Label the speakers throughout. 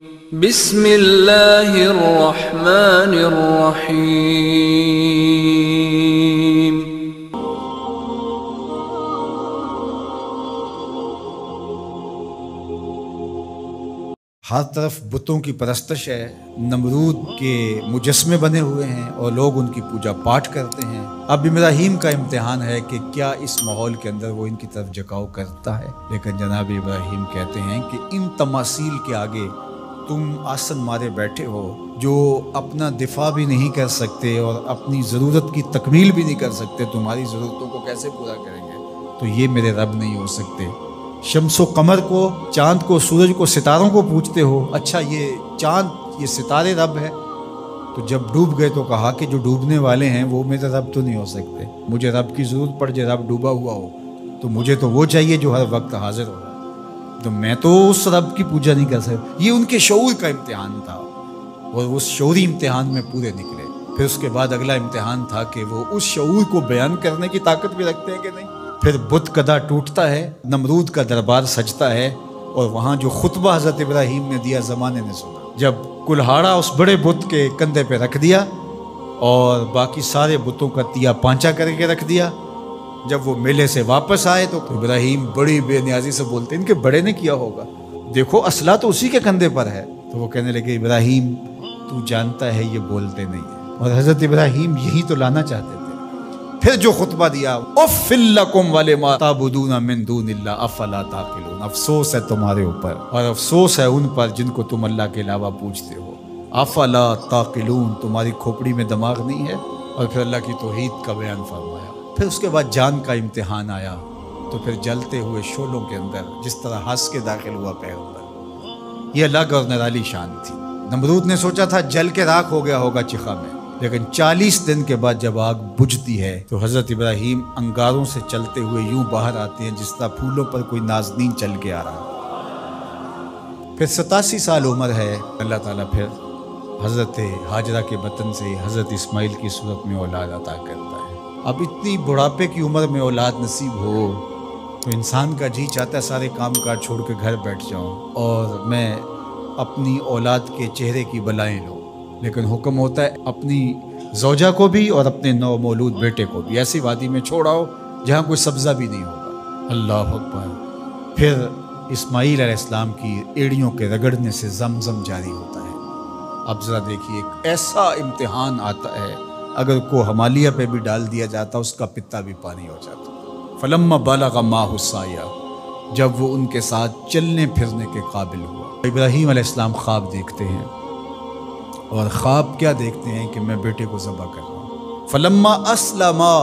Speaker 1: بسم اللہ الرحمن الرحیم۔
Speaker 2: ہر طرف بتوں کی پرستش ہے، نمرود کے مجسمے بنے ہوئے ہیں اور لوگ ان کی پوجا پاٹ کرتے ہیں۔ اب ابراہیم کا امتحان ہے کہ کیا اس ماحول کے اندر وہ ان کی طرف جھکاؤ کرتا ہے، لیکن جناب ابراہیم کہتے ہیں کہ ان تماثیل کے آگے تم آسن مارے بیٹھے ہو، جو اپنا دفاع بھی نہیں کر سکتے اور اپنی ضرورت کی تکمیل بھی نہیں کر سکتے، تمہاری ضرورتوں کو کیسے پورا کریں گے؟ تو یہ میرے رب نہیں ہو سکتے۔ شمس و قمر کو، چاند کو، سورج کو، ستاروں کو پوجتے ہو، اچھا یہ چاند، یہ ستارے رب ہے؟ تو جب ڈوب گئے تو کہا کہ جو ڈوبنے والے ہیں وہ میرے رب تو نہیں ہو سکتے، مجھے رب کی ضرورت پڑ جائے، رب ڈوبا ہوا ہو تو مجھے تو وہ چاہیے جو ہر وقت حاضر ہو، تو میں تو اس رب کی پوجا نہیں کر سکتا۔ یہ ان کے شعور کا امتحان تھا اور اس شعوری امتحان میں پورے نکلے۔ پھر اس کے بعد اگلا امتحان تھا کہ وہ اس شعور کو بیان کرنے کی طاقت بھی رکھتے ہیں کہ نہیں۔ پھر بت کدا ٹوٹتا ہے، نمرود کا دربار سجتا ہے، اور وہاں جو خطبہ حضرت ابراہیم نے دیا زمانے نے سنا، جب کلہاڑا اس بڑے بت کے کندھے پہ رکھ دیا اور باقی سارے بتوں کا تیا پانچا کر کے رکھ دیا، جب وہ میلے سے واپس آئے تو ابراہیم بڑی بے نیازی سے بولتے، ان کے بڑے نے کیا ہوگا، دیکھو اسلحہ تو اسی کے کندھے پر ہے۔ تو وہ کہنے لگے ابراہیم تو جانتا ہے یہ بولتے نہیں ہیں، اور حضرت ابراہیم یہی تو لانا چاہتے تھے۔ پھر جو خطبہ دیا، اُفِّ لَکُمْ وَلِمَا تَعْبُدُونَ مِن دُونِ اللَّهِ أَفَلَا تَعْقِلُونَ، افسوس ہے تمہارے اوپر اور افسوس ہے ان پر جن کو تم اللہ کے علاوہ پوجتے ہو۔ افلا تعقلون، تمہاری کھوپڑی میں دماغ نہیں ہے؟ اور پھر اللہ کی توحید کا بیان فرمایا۔ پھر اس کے بعد جان کا امتحان آیا، تو پھر جلتے ہوئے شعلوں کے اندر جس طرح ہنس کے داخل ہوا پیغمبر، یہ الگ اور نرالی شان تھی۔ نمرود نے سوچا تھا جل کے راکھ ہو گیا ہوگا چخا میں، لیکن 40 دن کے بعد جب آگ بجھتی ہے تو حضرت ابراہیم انگاروں سے چلتے ہوئے یوں باہر آتے ہیں جس طرح پھولوں پر کوئی نازنین چل کے آ رہا۔ پھر 87 سال عمر ہے، اللہ تعالیٰ پھر حضرت ہاجرہ کے بطن سے حضرت اسماعیل کی صورت میں اولاد عطا کرتا ہے۔ اب اتنی بڑھاپے کی عمر میں اولاد نصیب ہو تو انسان کا جی چاہتا ہے سارے کام کاج چھوڑ کے گھر بیٹھ جاؤں اور میں اپنی اولاد کے چہرے کی بلائیں لوں، لیکن حکم ہوتا ہے اپنی زوجہ کو بھی اور اپنے نو مولود بیٹے کو بھی ایسی وادی میں چھوڑاؤ جہاں کوئی سبزہ بھی نہیں ہوگا۔ اللہ اکبر۔ پھر اسماعیل علیہ السلام کی ایڑیوں کے رگڑنے سے زمزم جاری ہوتا ہے۔ اب ذرا دیکھیے، ایک ایسا امتحان آتا ہے، اگر کو ہمالیہ پہ بھی ڈال دیا جاتا اس کا پتا بھی پانی ہو جاتا۔ فلما بلغ معہ السعی، جب وہ ان کے ساتھ چلنے پھرنے کے قابل ہوا، ابراہیم علیہ السلام خواب دیکھتے ہیں، اور خواب کیا دیکھتے ہیں کہ میں بیٹے کو ذبح کر رہا ہوں۔ فلما اسلما،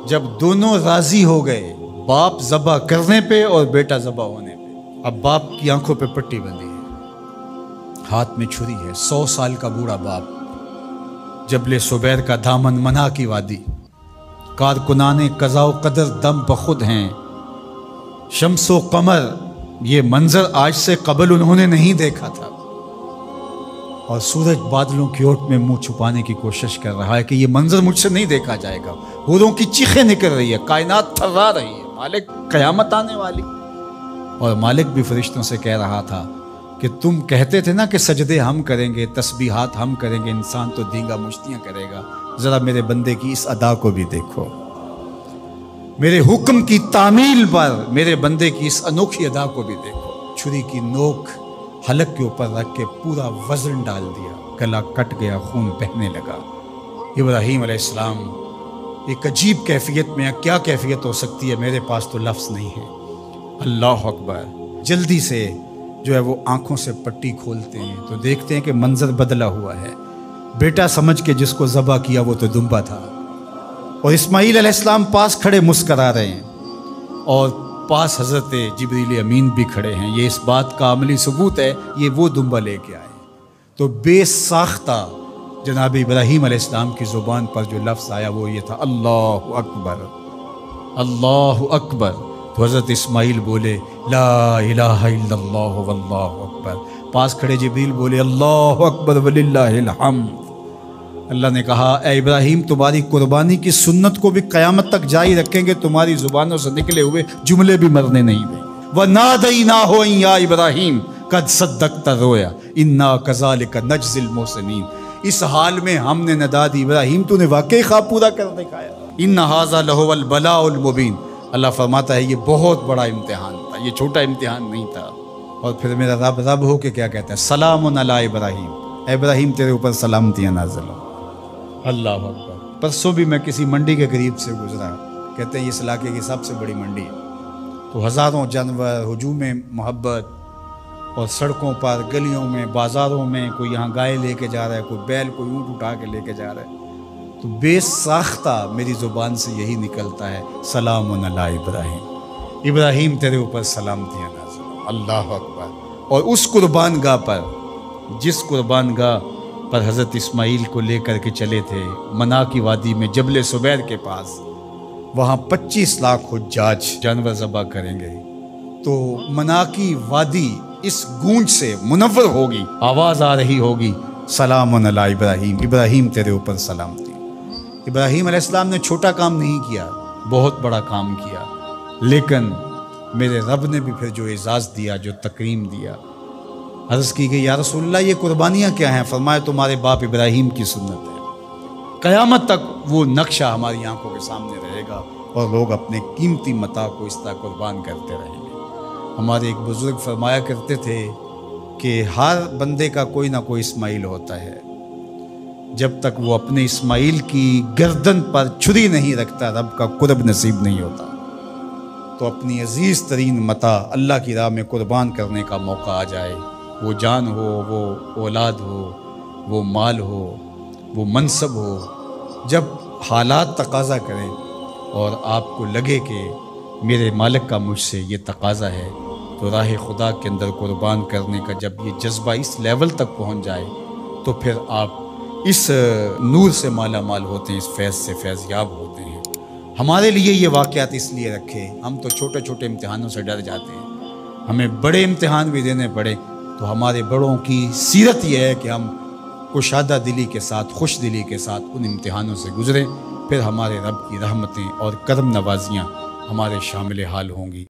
Speaker 2: جب دونوں راضی ہو گئے، باپ ذبح کرنے پہ اور بیٹا ذبح ہونے پہ، اب باپ کی آنکھوں پہ پٹی بندھی ہے، ہاتھ میں چھری ہے، 100 سال کا بوڑھا باپ، جبل سبیر کا دامن، منا کی وادی، کارکنان قضاء و قدر دم بخود ہیں، شمس و قمر، یہ منظر آج سے قبل انہوں نے نہیں دیکھا تھا، اور سورج بادلوں کی اوٹ میں منہ چھپانے کی کوشش کر رہا ہے کہ یہ منظر مجھ سے نہیں دیکھا جائے گا، حوروں کی چیخیں نکل رہی ہے، کائنات تھرا رہی ہے، مالک قیامت آنے والی۔ اور مالک بھی فرشتوں سے کہہ رہا تھا کہ تم کہتے تھے نا کہ سجدے ہم کریں گے، تسبیحات ہم کریں گے، انسان تو دینگا مشتیاں کرے گا، ذرا میرے بندے کی اس ادا کو بھی دیکھو، میرے حکم کی تعمیل پر میرے بندے کی اس انوکھی ادا کو بھی دیکھو۔ چھری کی نوک حلق کے اوپر رکھ کے پورا وزن ڈال دیا، گلا کٹ گیا، خون بہنے لگا۔ ابراہیم علیہ السلام ایک عجیب کیفیت میں، کیا کیفیت ہو سکتی ہے، میرے پاس تو لفظ نہیں ہے۔ اللہ اکبر۔ جلدی سے جو ہے وہ آنکھوں سے پٹی کھولتے ہیں تو دیکھتے ہیں کہ منظر بدلا ہوا ہے، بیٹا سمجھ کے جس کو ذبح کیا وہ تو دمبا تھا، اور اسماعیل علیہ السلام پاس کھڑے مسکرا رہے ہیں، اور پاس حضرت جبریل امین بھی کھڑے ہیں۔ یہ اس بات کا عملی ثبوت ہے یہ وہ دمبا لے کے آئے۔ تو بے ساختہ جناب ابراہیم علیہ السلام کی زبان پر جو لفظ آیا وہ یہ تھا، اللہ اکبر، اللہ اکبر۔ تو حضرت اسماعیل بولے لا الہ الا اللہ واللہ اکبر، پاس کھڑے جبریل بولے اللہ اکبر وللہ الحمد۔ اللہ نے کہا اے ابراہیم تمہاری قربانی کی سنت کو بھی قیامت تک جاری رکھیں گے، تمہاری زبانوں سے نکلے ہوئے جملے بھی مرنے نہیں دیں۔ وَنَادَيْنَاهُ أَن يَا إِبْرَاهِيمُ، قد صدقت رویا انا کذالک نجزی المحسنین، اس حال میں ہم نے ندا دی ابراہیم تو نے واقعی خواب پورا کر دکھایا۔ ان ھذا لہو البلاء المبین، اللہ فرماتا ہے یہ بہت بڑا امتحان تھا، یہ چھوٹا امتحان نہیں تھا۔ اور پھر میرا رب ہو کے کیا کہتا ہے، سلام علی ابراہیم، اے ابراہیم تیرے اوپر سلامتیاں نازل ہوں۔ اللہ اکبر۔ پرسوں بھی میں کسی منڈی کے قریب سے گزرا، کہتے ہیں اس علاقے کی سب سے بڑی منڈی ہے، تو ہزاروں جانور، ہجوم محبت، اور سڑکوں پر، گلیوں میں، بازاروں میں کوئی یہاں گائے لے کے جا رہا ہے، کوئی بیل، کوئی اونٹ اٹھا کے لے کے جا رہا ہے، تو بے ساختہ میری زبان سے یہی نکلتا ہے، سلام علی ابراہیم، ابراہیم تیرے اوپر سلامتیاں نازل ہوں۔ اللہ اکبر۔ اور اس قربان گاہ پر، جس قربان گاہ پر حضرت اسماعیل کو لے کر کے چلے تھے، منا کی وادی میں جبل سبیر کے پاس، وہاں 25 لاکھ حجاج جانور ذبح کریں گے، تو منا کی وادی اس گونج سے منور ہوگی، آواز آ رہی ہوگی، سلام علی ابراہیم، ابراہیم تیرے اوپر سلامتی۔ ابراہیم علیہ السلام نے چھوٹا کام نہیں کیا، بہت بڑا کام کیا، لیکن میرے رب نے بھی پھر جو اعزاز دیا، جو تکریم دیا، عرض کی گئی یا رسول اللہ یہ قربانیاں کیا ہیں؟ فرمایا تمہارے باپ ابراہیم کی سنت ہے، قیامت تک وہ نقشہ ہماری آنکھوں کے سامنے رہے گا، اور لوگ اپنے قیمتی متاع کو اس طرح قربان کرتے رہیں گے۔ ہمارے ایک بزرگ فرمایا کرتے تھے کہ ہر بندے کا کوئی نہ کوئی اسماعیل ہوتا ہے، جب تک وہ اپنے اسماعیل کی گردن پر چھری نہیں رکھتا رب کا قرب نصیب نہیں ہوتا۔ تو اپنی عزیز ترین متاع اللہ کی راہ میں قربان کرنے کا موقع آ جائے، وہ جان ہو، وہ اولاد ہو، وہ مال ہو، وہ منصب ہو، جب حالات تقاضا کریں اور آپ کو لگے کہ میرے مالک کا مجھ سے یہ تقاضا ہے، تو راہ خدا کے اندر قربان کرنے کا جب یہ جذبہ اس لیول تک پہنچ جائے، تو پھر آپ اس نور سے مالا مال ہوتے ہیں، اس فیض سے فیض یاب ہوتے ہیں۔ ہمارے لیے یہ واقعات اس لیے رکھے، ہم تو چھوٹے چھوٹے امتحانوں سے ڈر جاتے ہیں، ہمیں بڑے امتحان بھی دینے پڑے تو ہمارے بڑوں کی سیرت یہ ہے کہ ہم کشادہ دلی کے ساتھ، خوش دلی کے ساتھ ان امتحانوں سے گزریں، پھر ہمارے رب کی رحمتیں اور کرم نوازیاں ہمارے شامل حال ہوں گی۔